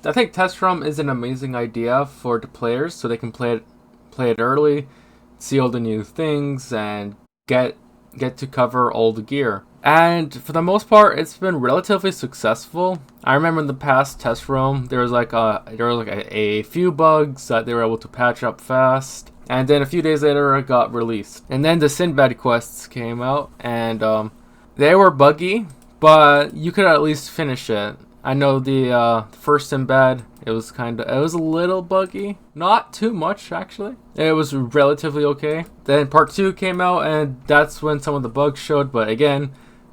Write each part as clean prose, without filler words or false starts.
I think test room is an amazing idea for the players, so they can play it early, see all the new things, and get to cover all the gear. And for the most part, it's been relatively successful. I remember in the past test room, there was like a few bugs that they were able to patch up fast, and then a few days later it got released. And then the Sinbad quests came out, and they were buggy, but you could at least finish it. I know the first Sinbad, it was a little buggy. Not too much, actually. It was relatively okay. Then part 2 came out, and that's when some of the bugs showed. But again,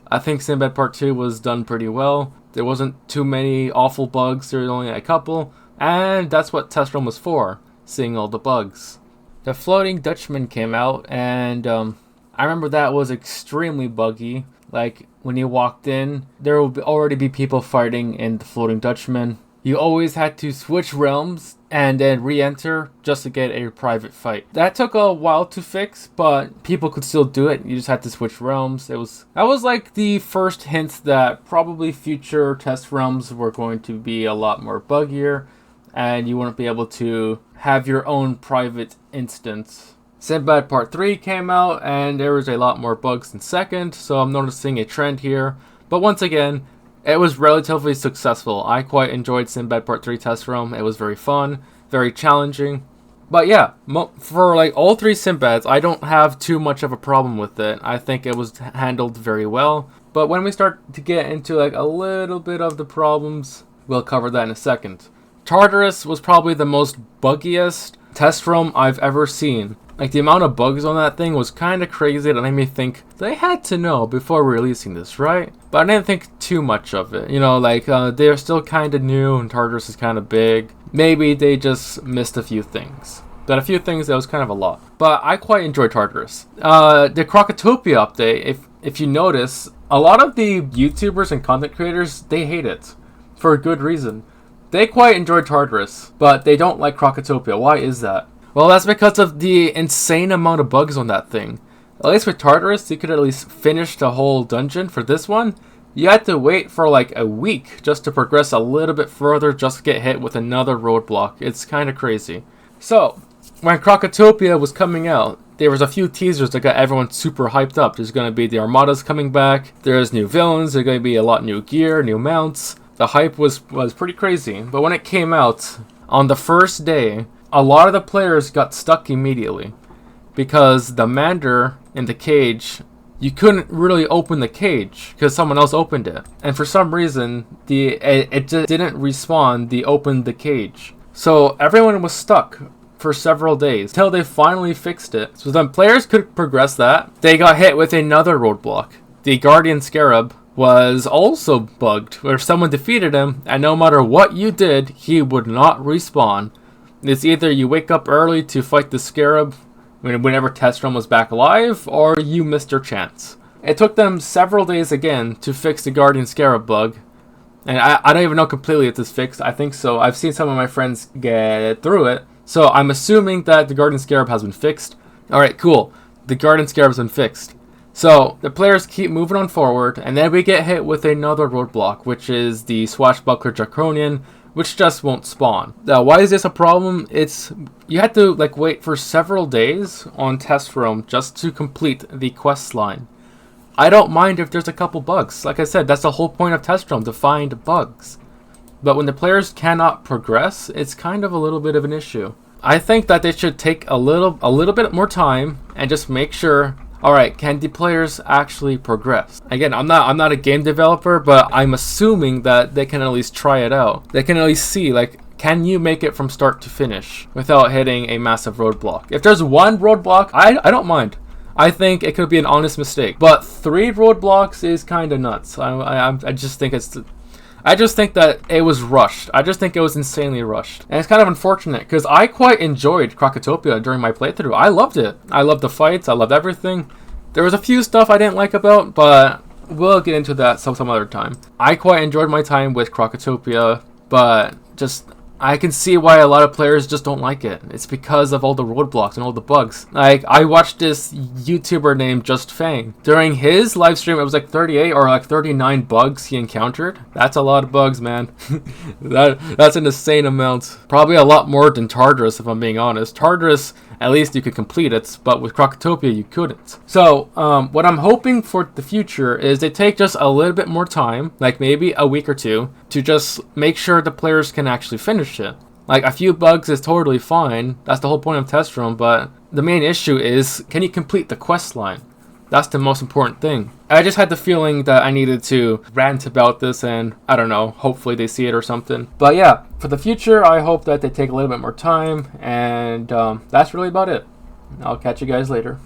I think Sinbad part 2 was done pretty well. There wasn't too many awful bugs. There was only a couple. And that's what Test Room was for, seeing all the bugs. The Floating Dutchman came out, and I remember that was extremely buggy. Like, when you walked in, there would already be people fighting in the Floating Dutchman. You always had to switch realms and then re-enter just to get a private fight. That took a while to fix, but people could still do it. You just had to switch realms. That was like the first hint that probably future test realms were going to be a lot more buggier, and you wouldn't be able to have your own private instance. Sinbad Part 3 came out, and there was a lot more bugs than second, so I'm noticing a trend here. But once again, it was relatively successful. I quite enjoyed Sinbad Part 3 test room. It was very fun, very challenging. But yeah, for like all 3 Sinbads, I don't have too much of a problem with it. I think it was handled very well. But when we start to get into like a little bit of the problems, we'll cover that in a second. Tartarus was probably the most buggiest test room I've ever seen. Like, the amount of bugs on that thing was kind of crazy. That made me think they had to know before releasing this, right? But I didn't think too much of it. You know, like, they're still kind of new and Tartarus is kind of big. Maybe they just missed a few things. But a few things, that was kind of a lot. But I quite enjoyed Tartarus. The Krokotopia update, if you notice, a lot of the YouTubers and content creators, they hate it. For a good reason. They quite enjoyed Tartarus, but they don't like Krokotopia. Why is that? Well, that's because of the insane amount of bugs on that thing. At least with Tartarus, you could at least finish the whole dungeon. For this one, you had to wait for like a week just to progress a little bit further, just to get hit with another roadblock. It's kind of crazy. So, when Krokotopia was coming out, there was a few teasers that got everyone super hyped up. There's going to be the armadas coming back. There's new villains. There's going to be a lot new gear, new mounts. The hype was pretty crazy. But when it came out, on the first day, a lot of the players got stuck immediately because the Mander in the cage, you couldn't really open the cage because someone else opened it. And for some reason, it just didn't respawn opened the cage. So everyone was stuck for several days until they finally fixed it. So then players could progress that. They got hit with another roadblock. The Guardian Scarab was also bugged, where someone defeated him, and no matter what you did, he would not respawn. It's either you wake up early to fight the Scarab whenever Test Room was back alive, or you missed your chance. It took them several days again to fix the Guardian Scarab bug. And I don't even know completely if it's fixed. I think so. I've seen some of my friends get through it. So I'm assuming that the Guardian Scarab has been fixed. Alright, cool. The Guardian Scarab has been fixed. So the players keep moving on forward, and then we get hit with another roadblock, which is the Swashbuckler Draconian, which just won't spawn. Now, why is this a problem? You had to like wait for several days on Test Room just to complete the quest line. I don't mind if there's a couple bugs. Like I said, that's the whole point of Test Room, to find bugs. But when the players cannot progress, it's kind of a little bit of an issue. I think that they should take a little bit more time and just make sure, alright, can the players actually progress? Again, I'm not a game developer, but I'm assuming that they can at least try it out. They can at least see, like, can you make it from start to finish without hitting a massive roadblock? If there's one roadblock, I don't mind. I think it could be an honest mistake. But 3 roadblocks is kind of nuts. I just think that it was rushed. I just think it was insanely rushed. And it's kind of unfortunate, because I quite enjoyed Krokotopia during my playthrough. I loved it. I loved the fights. I loved everything. There was a few stuff I didn't like about, but we'll get into that some other time. I quite enjoyed my time with Krokotopia, but just, I can see why a lot of players just don't like it. It's because of all the roadblocks and all the bugs. Like, I watched this YouTuber named Just Fang. During his live stream, it was like 38 or like 39 bugs he encountered. That's a lot of bugs, man. That's an insane amount. Probably a lot more than Tardis, if I'm being honest. Tardis, at least you could complete it, but with Krokotopia, you couldn't. So, what I'm hoping for the future is they take just a little bit more time, like maybe a week or two, to just make sure the players can actually finish it. Like, a few bugs is totally fine. That's the whole point of Test Room, but the main issue is, can you complete the quest line? That's the most important thing. I just had the feeling that I needed to rant about this, and I don't know, hopefully they see it or something. But yeah, for the future, I hope that they take a little bit more time, and that's really about it. I'll catch you guys later.